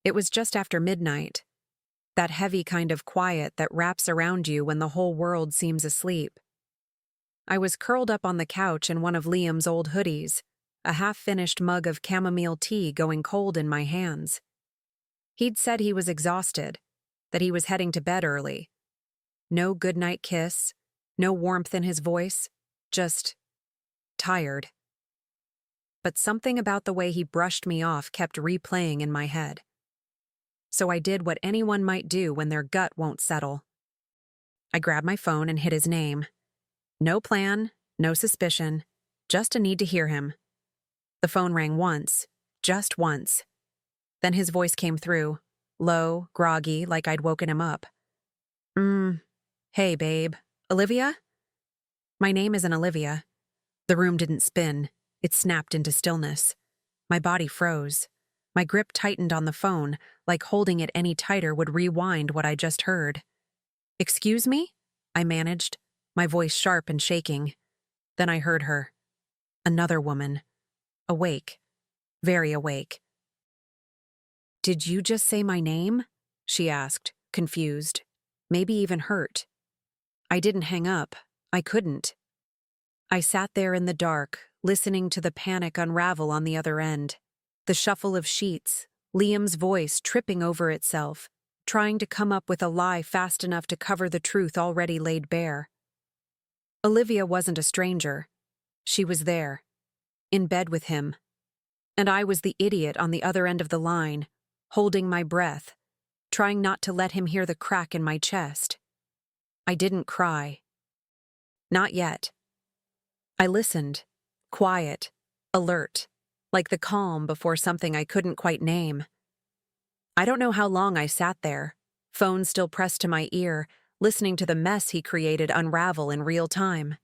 It was just after midnight, that heavy kind of quiet that wraps around you when the whole world seems asleep. I was curled up on the couch in one of Liam's old hoodies, a half-finished mug of chamomile tea going cold in my hands. He'd said he was exhausted, that he was heading to bed early. No goodnight kiss, no warmth in his voice, just tired. But something about the way he brushed me off kept replaying in my head. So I did what anyone might do when their gut won't settle. I grabbed my phone and hit his name. No plan, no suspicion, just a need to hear him. The phone rang once, just once. Then his voice came through, low, groggy, like I'd woken him up. Hey, babe. Olivia? My name isn't Olivia. The room didn't spin. It snapped into stillness. My body froze. My grip tightened on the phone, like holding it any tighter would rewind what I just heard. Excuse me? I managed, my voice sharp and shaking. Then I heard her. Another woman. Awake. Very awake. Did you just say my name? She asked, confused, maybe even hurt. I didn't hang up. I couldn't. I sat there in the dark, listening to the panic unravel on the other end. The shuffle of sheets, Liam's voice tripping over itself, trying to come up with a lie fast enough to cover the truth already laid bare. Olivia wasn't a stranger. She was there, in bed with him. And I was the idiot on the other end of the line, holding my breath, trying not to let him hear the crack in my chest. I didn't cry. Not yet. I listened, quiet, alert, like the calm before something I couldn't quite name. I don't know how long I sat there, phone still pressed to my ear, listening to the mess he created unravel in real time.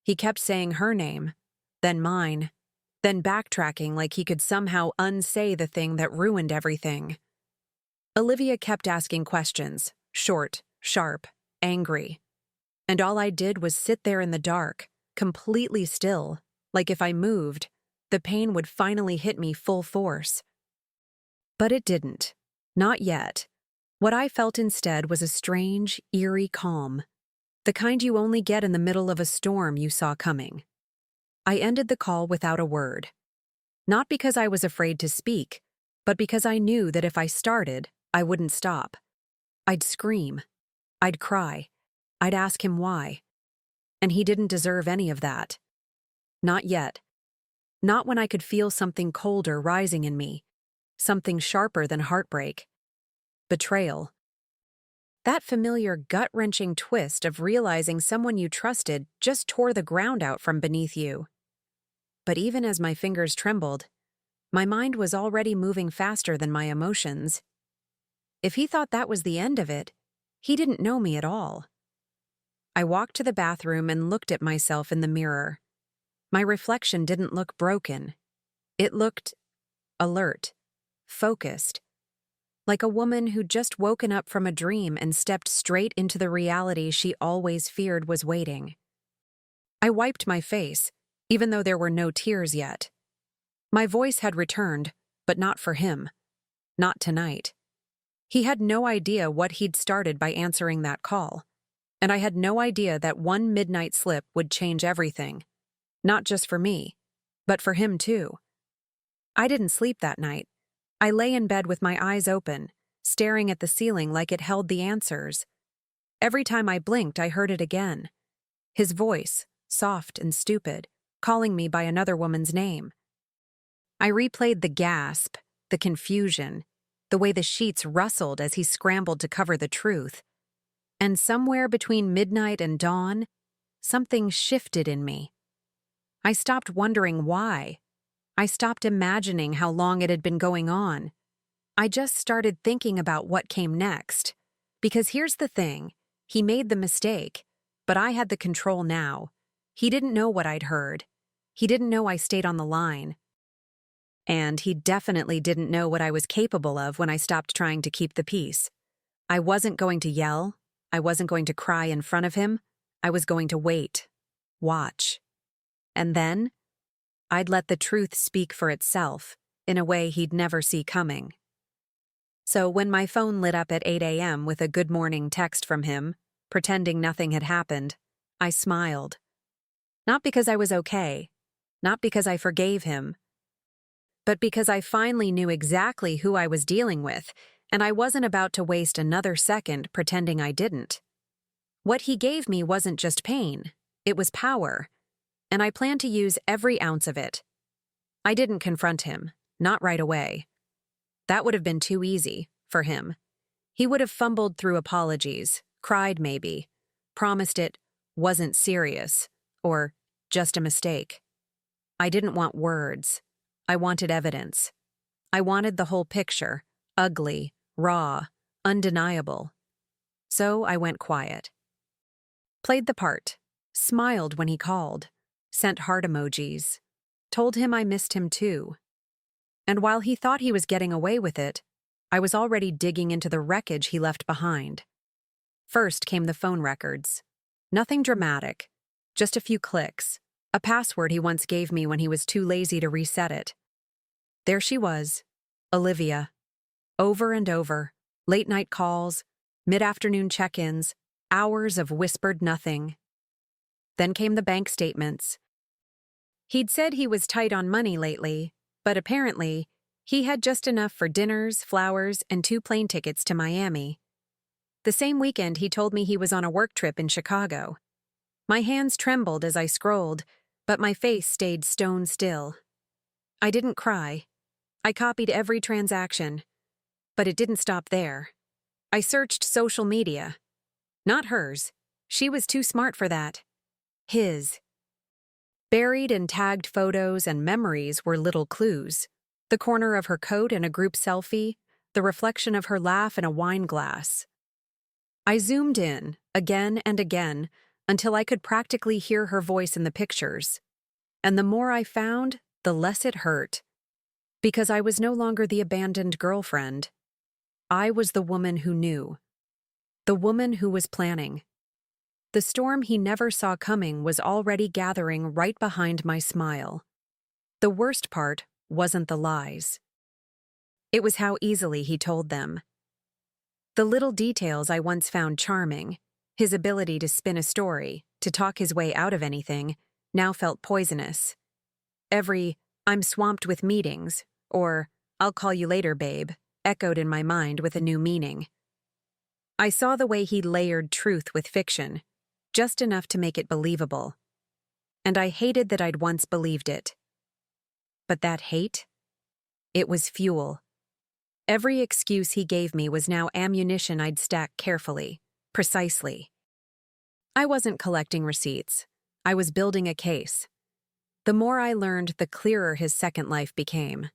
He kept saying her name, then mine, then backtracking like he could somehow unsay the thing that ruined everything. Olivia kept asking questions, short, sharp, angry. And all I did was sit there in the dark, completely still, like if I moved, the pain would finally hit me full force. But it didn't. Not yet. What I felt instead was a strange, eerie calm, the kind you only get in the middle of a storm you saw coming. I ended the call without a word. Not because I was afraid to speak, but because I knew that if I started, I wouldn't stop. I'd scream. I'd cry. I'd ask him why. And he didn't deserve any of that. Not yet. Not when I could feel something colder rising in me, something sharper than heartbreak. Betrayal. That familiar gut-wrenching twist of realizing someone you trusted just tore the ground out from beneath you. But even as my fingers trembled, my mind was already moving faster than my emotions. If he thought that was the end of it, he didn't know me at all. I walked to the bathroom and looked at myself in the mirror. My reflection didn't look broken. It looked alert, focused, like a woman who'd just woken up from a dream and stepped straight into the reality she always feared was waiting. I wiped my face, even though there were no tears yet. My voice had returned, but not for him. Not tonight. He had no idea what he'd started by answering that call, and I had no idea that one midnight slip would change everything. Not just for me, but for him too. I didn't sleep that night. I lay in bed with my eyes open, staring at the ceiling like it held the answers. Every time I blinked, I heard it again. His voice, soft and stupid, calling me by another woman's name. I replayed the gasp, the confusion, the way the sheets rustled as he scrambled to cover the truth. And somewhere between midnight and dawn, something shifted in me. I stopped wondering why. I stopped imagining how long it had been going on. I just started thinking about what came next. Because here's the thing, he made the mistake, but I had the control now. He didn't know what I'd heard. He didn't know I stayed on the line. And he definitely didn't know what I was capable of when I stopped trying to keep the peace. I wasn't going to yell. I wasn't going to cry in front of him. I was going to wait, watch. And then, I'd let the truth speak for itself in a way he'd never see coming. So when my phone lit up at 8 a.m. with a good morning text from him, pretending nothing had happened, I smiled. Not because I was okay, not because I forgave him, but because I finally knew exactly who I was dealing with, and I wasn't about to waste another second pretending I didn't. What he gave me wasn't just pain, it was power, and I planned to use every ounce of it. I didn't confront him, not right away. That would have been too easy, for him. He would have fumbled through apologies, cried maybe, promised it wasn't serious, or just a mistake. I didn't want words. I wanted evidence. I wanted the whole picture, ugly, raw, undeniable. So I went quiet. Played the part, smiled when he called, sent heart emojis, told him I missed him too. And while he thought he was getting away with it, I was already digging into the wreckage he left behind. First came the phone records. Nothing dramatic, just a few clicks, a password he once gave me when he was too lazy to reset it. There she was, Olivia. Over and over, late-night calls, mid-afternoon check-ins, hours of whispered nothing. Then came the bank statements. He'd said he was tight on money lately, but apparently, he had just enough for dinners, flowers, and 2 plane tickets to Miami. The same weekend he told me he was on a work trip in Chicago. My hands trembled as I scrolled, but my face stayed stone still. I didn't cry. I copied every transaction. But it didn't stop there. I searched social media. Not hers. She was too smart for that. His. Buried in tagged photos and memories were little clues. The corner of her coat in a group selfie, the reflection of her laugh in a wine glass. I zoomed in, again and again, until I could practically hear her voice in the pictures. And the more I found, the less it hurt. Because I was no longer the abandoned girlfriend. I was the woman who knew. The woman who was planning. The storm he never saw coming was already gathering right behind my smile. The worst part wasn't the lies. It was how easily he told them. The little details I once found charming, his ability to spin a story, to talk his way out of anything, now felt poisonous. Every, "I'm swamped with meetings," or "I'll call you later, babe," echoed in my mind with a new meaning. I saw the way he layered truth with fiction, just enough to make it believable. And I hated that I'd once believed it. But that hate? It was fuel. Every excuse he gave me was now ammunition I'd stack carefully, precisely. I wasn't collecting receipts. I was building a case. The more I learned, the clearer his second life became.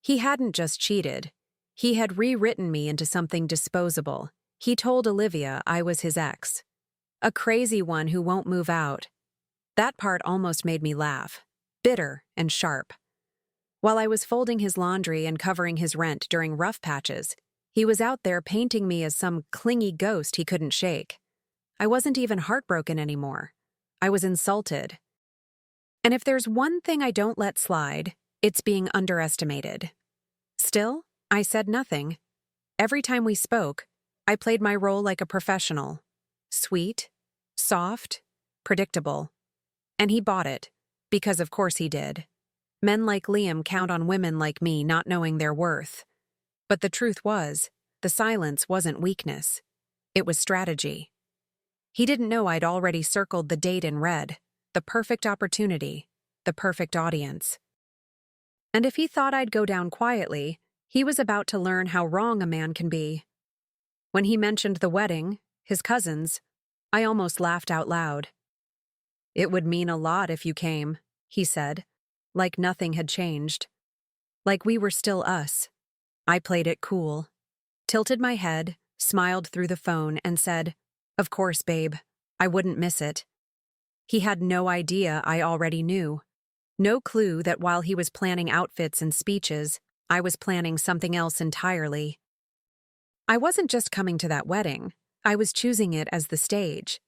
He hadn't just cheated. He had rewritten me into something disposable. He told Olivia I was his ex. A crazy one who won't move out. That part almost made me laugh, bitter and sharp. While I was folding his laundry and covering his rent during rough patches, he was out there painting me as some clingy ghost he couldn't shake. I wasn't even heartbroken anymore. I was insulted. And if there's one thing I don't let slide, it's being underestimated. Still, I said nothing. Every time we spoke, I played my role like a professional. Sweet, soft, predictable. And he bought it, because of course he did. Men like Liam count on women like me not knowing their worth. But the truth was, the silence wasn't weakness. It was strategy. He didn't know I'd already circled the date in red, the perfect opportunity, the perfect audience. And if he thought I'd go down quietly, he was about to learn how wrong a man can be. When he mentioned the wedding, his cousins, I almost laughed out loud. "It would mean a lot if you came," he said, like nothing had changed. Like we were still us. I played it cool, tilted my head, smiled through the phone, and said, "Of course, babe, I wouldn't miss it." He had no idea I already knew. No clue that while he was planning outfits and speeches, I was planning something else entirely. I wasn't just coming to that wedding, I was choosing it as the stage.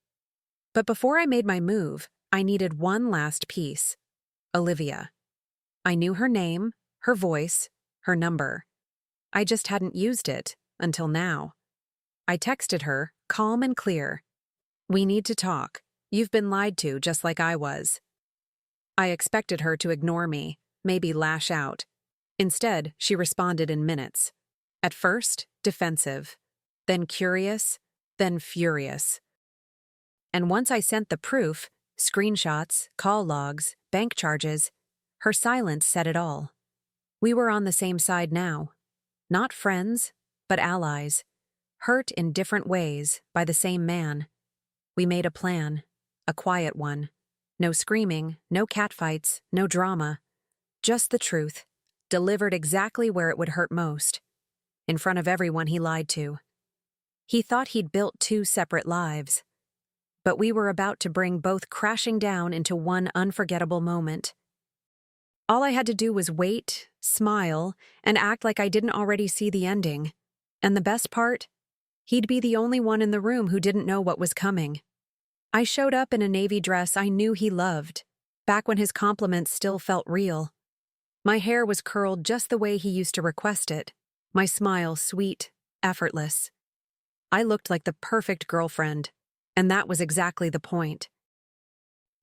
But before I made my move, I needed one last piece. Olivia. I knew her name, her voice, her number. I just hadn't used it until now. I texted her, calm and clear. "We need to talk. You've been lied to just like I was." I expected her to ignore me, maybe lash out. Instead, she responded in minutes. At first, defensive, then curious, then furious. And once I sent the proof, screenshots, call logs, bank charges, her silence said it all. We were on the same side now. Not friends, but allies. Hurt in different ways by the same man. We made a plan, a quiet one. No screaming, no catfights, no drama. Just the truth, delivered exactly where it would hurt most. In front of everyone he lied to. He thought he'd built two separate lives. But we were about to bring both crashing down into one unforgettable moment. All I had to do was wait, smile, and act like I didn't already see the ending. And the best part? He'd be the only one in the room who didn't know what was coming. I showed up in a navy dress I knew he loved, back when his compliments still felt real. My hair was curled just the way he used to request it, my smile sweet, effortless. I looked like the perfect girlfriend, and that was exactly the point.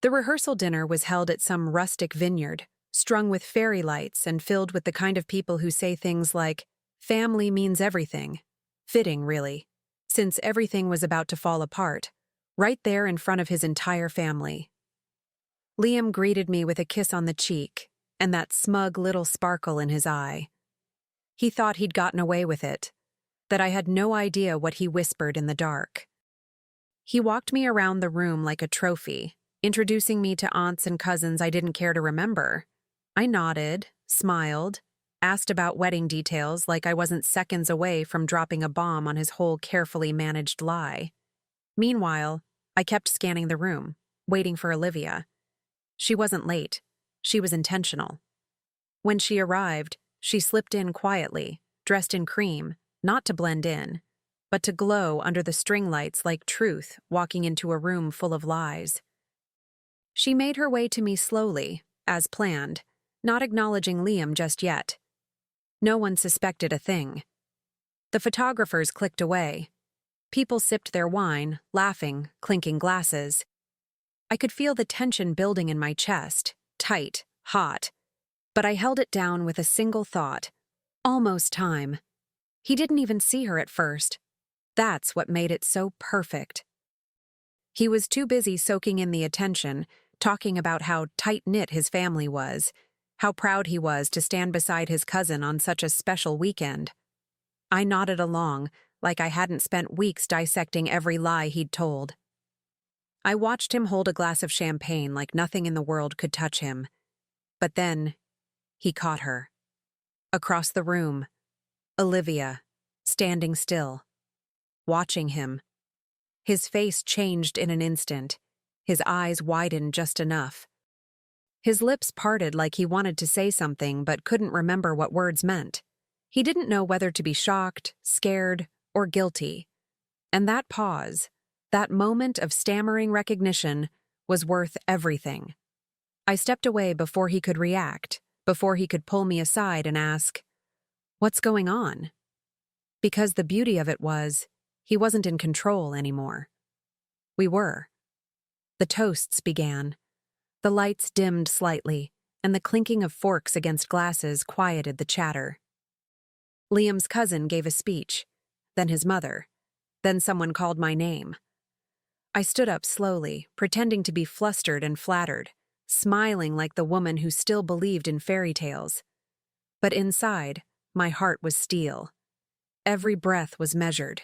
The rehearsal dinner was held at some rustic vineyard, strung with fairy lights and filled with the kind of people who say things like, "Family means everything." Fitting, really, since everything was about to fall apart, right there in front of his entire family. Liam greeted me with a kiss on the cheek and that smug little sparkle in his eye. He thought he'd gotten away with it, that I had no idea what he whispered in the dark. He walked me around the room like a trophy, introducing me to aunts and cousins I didn't care to remember. I nodded, smiled, asked about wedding details like I wasn't seconds away from dropping a bomb on his whole carefully managed lie. Meanwhile, I kept scanning the room, waiting for Olivia. She wasn't late. She was intentional. When she arrived, she slipped in quietly, dressed in cream, not to blend in, but to glow under the string lights like truth walking into a room full of lies. She made her way to me slowly, as planned, not acknowledging Liam just yet. No one suspected a thing. The photographers clicked away. People sipped their wine, laughing, clinking glasses. I could feel the tension building in my chest, tight, hot. But I held it down with a single thought. Almost time. He didn't even see her at first. That's what made it so perfect. He was too busy soaking in the attention, talking about how tight-knit his family was, how proud he was to stand beside his cousin on such a special weekend. I nodded along, like I hadn't spent weeks dissecting every lie he'd told. I watched him hold a glass of champagne like nothing in the world could touch him. But then, he caught her. Across the room, Olivia, standing still, watching him. His face changed in an instant, his eyes widened just enough. His lips parted like he wanted to say something but couldn't remember what words meant. He didn't know whether to be shocked, scared, or guilty. And that pause, that moment of stammering recognition, was worth everything. I stepped away before he could react, before he could pull me aside and ask, "What's going on?" Because the beauty of it was, he wasn't in control anymore. We were. The toasts began. The lights dimmed slightly, and the clinking of forks against glasses quieted the chatter. Liam's cousin gave a speech, then his mother, then someone called my name. I stood up slowly, pretending to be flustered and flattered, smiling like the woman who still believed in fairy tales. But inside, my heart was steel. Every breath was measured.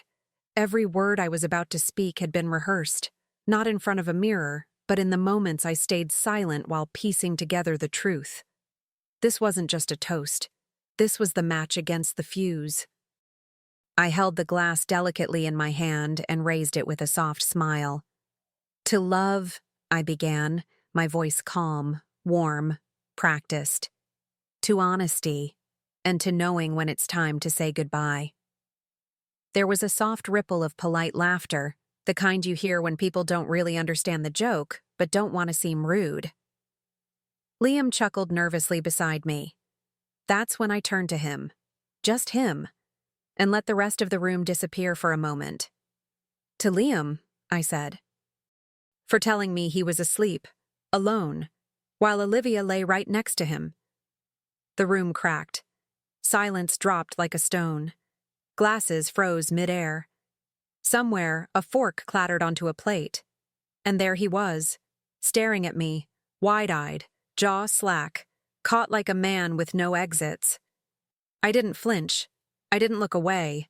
Every word I was about to speak had been rehearsed, not in front of a mirror, but in the moments I stayed silent while piecing together the truth. This wasn't just a toast. This was the match against the fuse. I held the glass delicately in my hand and raised it with a soft smile. "To love," I began, my voice calm, warm, practiced. "To honesty, and to knowing when it's time to say goodbye." There was a soft ripple of polite laughter, the kind you hear when people don't really understand the joke, but don't want to seem rude. Liam chuckled nervously beside me. That's when I turned to him. Just him, and let the rest of the room disappear for a moment. To Liam, I said. For telling me he was asleep, alone, while Olivia lay right next to him. The room cracked. Silence dropped like a stone. Glasses froze mid-air. Somewhere, a fork clattered onto a plate. And there he was, staring at me, wide-eyed, jaw slack, caught like a man with no exits. I didn't flinch. I didn't look away.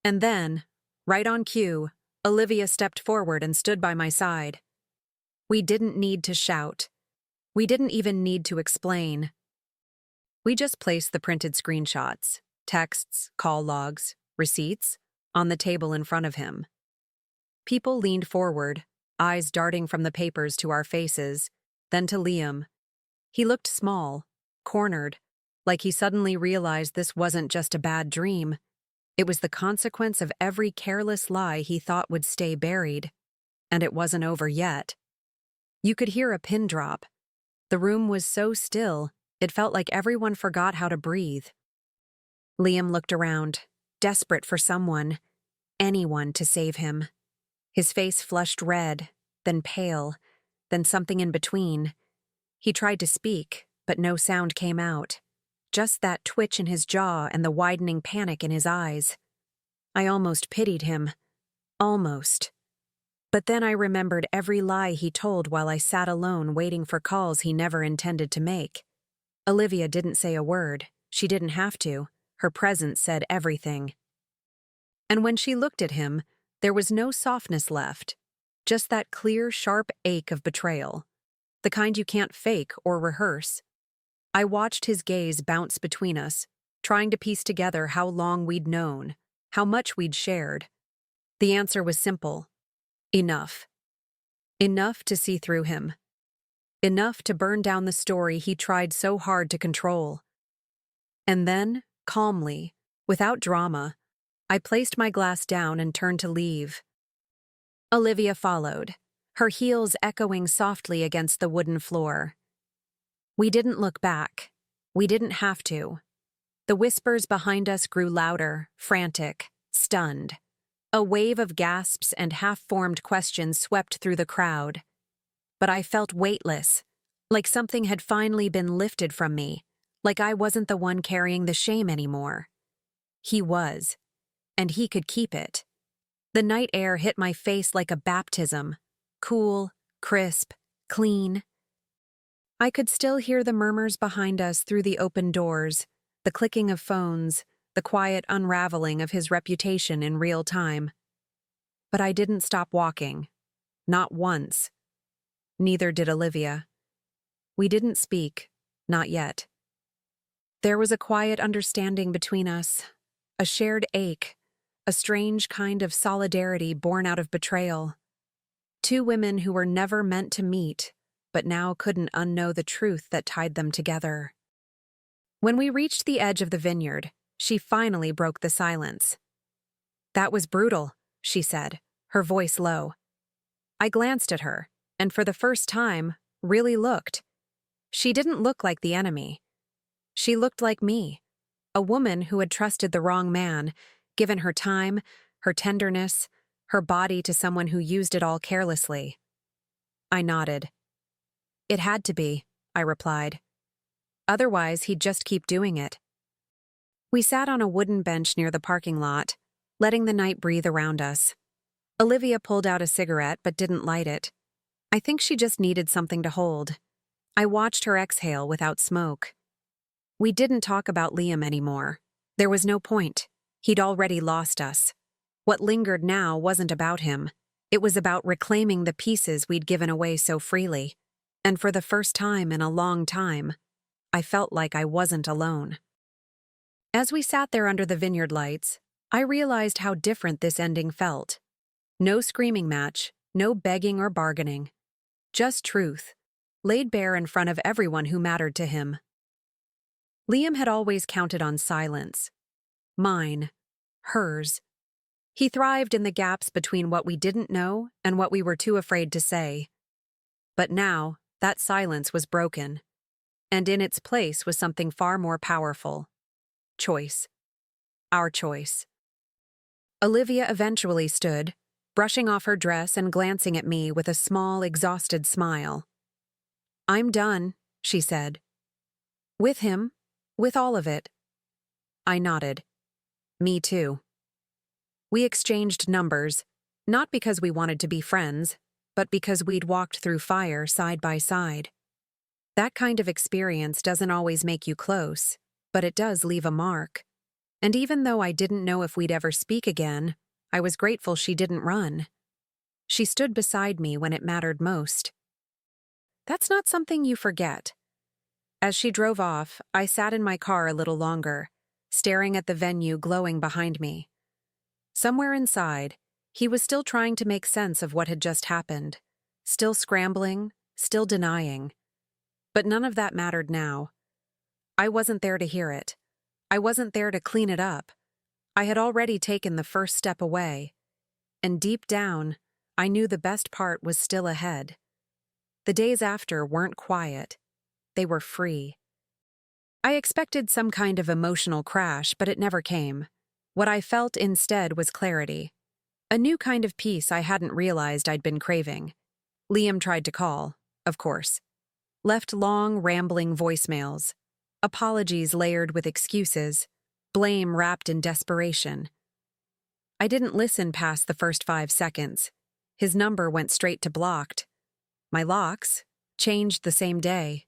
And then, right on cue, Olivia stepped forward and stood by my side. We didn't need to shout. We didn't even need to explain. We just placed the printed screenshots, texts, call logs, receipts, on the table in front of him. People leaned forward, eyes darting from the papers to our faces, then to Liam. He looked small, cornered, like he suddenly realized this wasn't just a bad dream. It was the consequence of every careless lie he thought would stay buried. And it wasn't over yet. You could hear a pin drop. The room was so still, it felt like everyone forgot how to breathe. Liam looked around, desperate for someone, anyone to save him. His face flushed red, then pale, then something in between. He tried to speak, but no sound came out. Just that twitch in his jaw and the widening panic in his eyes. I almost pitied him. Almost. But then I remembered every lie he told while I sat alone waiting for calls he never intended to make. Olivia didn't say a word. She didn't have to. Her presence said everything. And when she looked at him, there was no softness left. Just that clear, sharp ache of betrayal. The kind you can't fake or rehearse. I watched his gaze bounce between us, trying to piece together how long we'd known, how much we'd shared. The answer was simple. Enough. Enough to see through him. Enough to burn down the story he tried so hard to control. And then, calmly, without drama, I placed my glass down and turned to leave. Olivia followed, her heels echoing softly against the wooden floor. We didn't look back. We didn't have to. The whispers behind us grew louder, frantic, stunned. A wave of gasps and half-formed questions swept through the crowd. But I felt weightless, like something had finally been lifted from me, like I wasn't the one carrying the shame anymore. He was, and he could keep it. The night air hit my face like a baptism, cool, crisp, clean. I could still hear the murmurs behind us through the open doors, the clicking of phones, the quiet unraveling of his reputation in real time. But I didn't stop walking. Not once. Neither did Olivia. We didn't speak, not yet. There was a quiet understanding between us, a shared ache, a strange kind of solidarity born out of betrayal. Two women who were never meant to meet, but now couldn't unknow the truth that tied them together. When we reached the edge of the vineyard, she finally broke the silence. "That was brutal," she said, her voice low. I glanced at her, and for the first time, really looked. She didn't look like the enemy. She looked like me, a woman who had trusted the wrong man, given her time, her tenderness, her body to someone who used it all carelessly. I nodded. "It had to be," I replied. "Otherwise, he'd just keep doing it." We sat on a wooden bench near the parking lot, letting the night breathe around us. Olivia pulled out a cigarette but didn't light it. I think she just needed something to hold. I watched her exhale without smoke. We didn't talk about Liam anymore. There was no point. He'd already lost us. What lingered now wasn't about him. It was about reclaiming the pieces we'd given away so freely. And for the first time in a long time, I felt like I wasn't alone. As we sat there under the vineyard lights, I realized how different this ending felt. No screaming match, no begging or bargaining. Just truth, laid bare in front of everyone who mattered to him. Liam had always counted on silence. Mine. Hers. He thrived in the gaps between what we didn't know and what we were too afraid to say. But now, that silence was broken. And in its place was something far more powerful. Choice. our choice. Olivia eventually stood, brushing off her dress and glancing at me with a small, exhausted smile. "I'm done," she said. "With him, with all of it." I nodded. "Me too." We exchanged numbers, not because we wanted to be friends, but because we'd walked through fire side by side. That kind of experience doesn't always make you close, but it does leave a mark. And even though I didn't know if we'd ever speak again, I was grateful she didn't run. She stood beside me when it mattered most. That's not something you forget. As she drove off, I sat in my car a little longer, staring at the venue glowing behind me. Somewhere inside, he was still trying to make sense of what had just happened, still scrambling, still denying. But none of that mattered now. I wasn't there to hear it. I wasn't there to clean it up. I had already taken the first step away. And deep down, I knew the best part was still ahead. The days after weren't quiet. They were free. I expected some kind of emotional crash, but it never came. What I felt instead was clarity. A new kind of peace I hadn't realized I'd been craving. Liam tried to call, of course. Left long, rambling voicemails. Apologies layered with excuses. Blame wrapped in desperation. I didn't listen past the first 5 seconds. His number went straight to blocked. My locks changed the same day.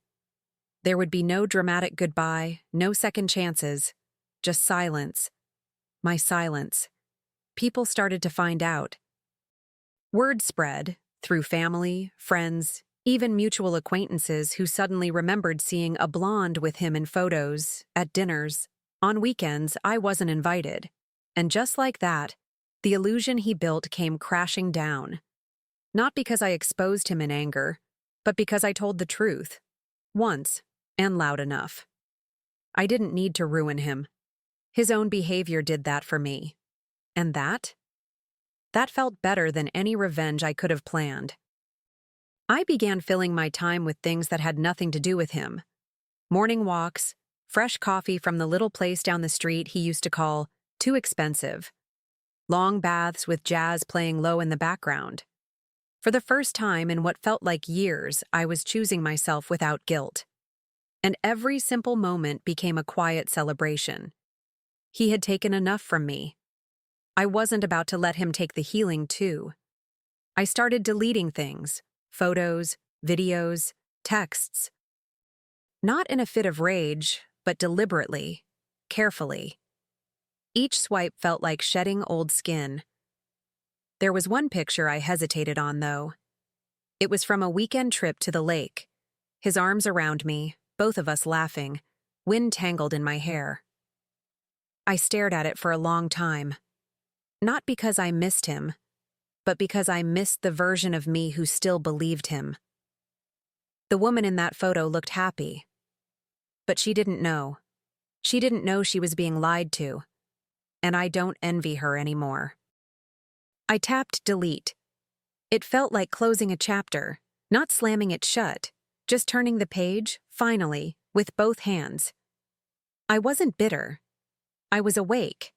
There would be no dramatic goodbye, no second chances, just silence. My silence. People started to find out. Word spread through family, friends, even mutual acquaintances who suddenly remembered seeing a blonde with him in photos, at dinners. On weekends, I wasn't invited. And just like that, the illusion he built came crashing down. Not because I exposed him in anger, but because I told the truth. Once, and loud enough. I didn't need to ruin him. His own behavior did that for me. And that? That felt better than any revenge I could have planned. I began filling my time with things that had nothing to do with him. Morning walks, fresh coffee from the little place down the street he used to call too expensive. Long baths with jazz playing low in the background. For the first time in what felt like years, I was choosing myself without guilt. And every simple moment became a quiet celebration. He had taken enough from me. I wasn't about to let him take the healing too. I started deleting things, photos, videos, texts. Not in a fit of rage, but deliberately, carefully. Each swipe felt like shedding old skin. There was one picture I hesitated on, though. It was from a weekend trip to the lake. His arms around me, both of us laughing, wind tangled in my hair. I stared at it for a long time. Not because I missed him, but because I missed the version of me who still believed him. The woman in that photo looked happy. But she didn't know. She didn't know she was being lied to. And I don't envy her anymore. I tapped delete. It felt like closing a chapter, not slamming it shut, just turning the page, finally, with both hands. I wasn't bitter. I was awake.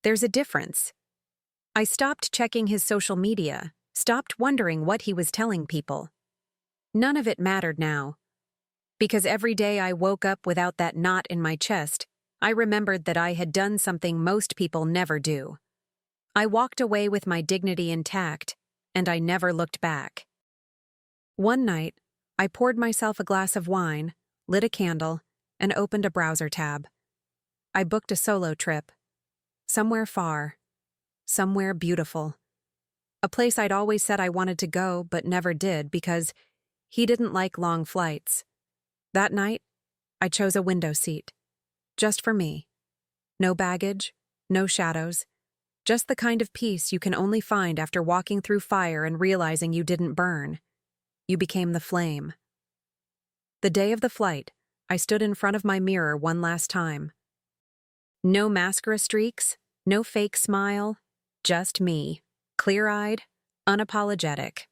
There's a difference. I stopped checking his social media, stopped wondering what he was telling people. None of it mattered now. Because every day I woke up without that knot in my chest, I remembered that I had done something most people never do. I walked away with my dignity intact, and I never looked back. One night, I poured myself a glass of wine, lit a candle, and opened a browser tab. I booked a solo trip. Somewhere far. Somewhere beautiful. A place I'd always said I wanted to go but never did because he didn't like long flights. That night, I chose a window seat. Just for me. No baggage, no shadows. Just the kind of peace you can only find after walking through fire and realizing you didn't burn. You became the flame. The day of the flight, I stood in front of my mirror one last time. No mascara streaks, no fake smile, just me, clear-eyed, unapologetic.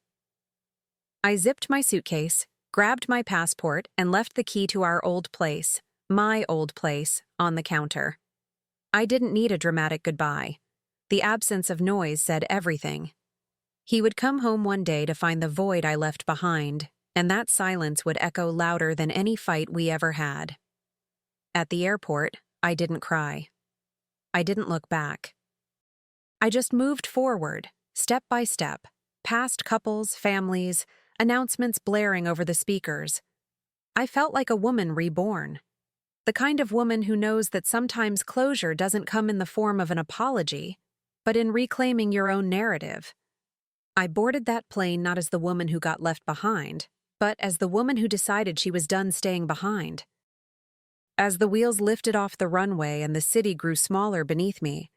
I zipped my suitcase, grabbed my passport, and left the key to our old place, my old place, on the counter. I didn't need a dramatic goodbye. The absence of noise said everything. He would come home one day to find the void I left behind, and that silence would echo louder than any fight we ever had. At the airport, I didn't cry. I didn't look back. I just moved forward, step by step, past couples, families, announcements blaring over the speakers. I felt like a woman reborn. The kind of woman who knows that sometimes closure doesn't come in the form of an apology, but in reclaiming your own narrative. I boarded that plane not as the woman who got left behind, but as the woman who decided she was done staying behind. As the wheels lifted off the runway and the city grew smaller beneath me,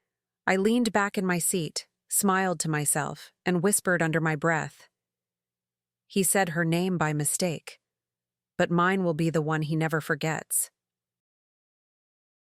I leaned back in my seat, smiled to myself, and whispered under my breath. He said her name by mistake, but mine will be the one he never forgets.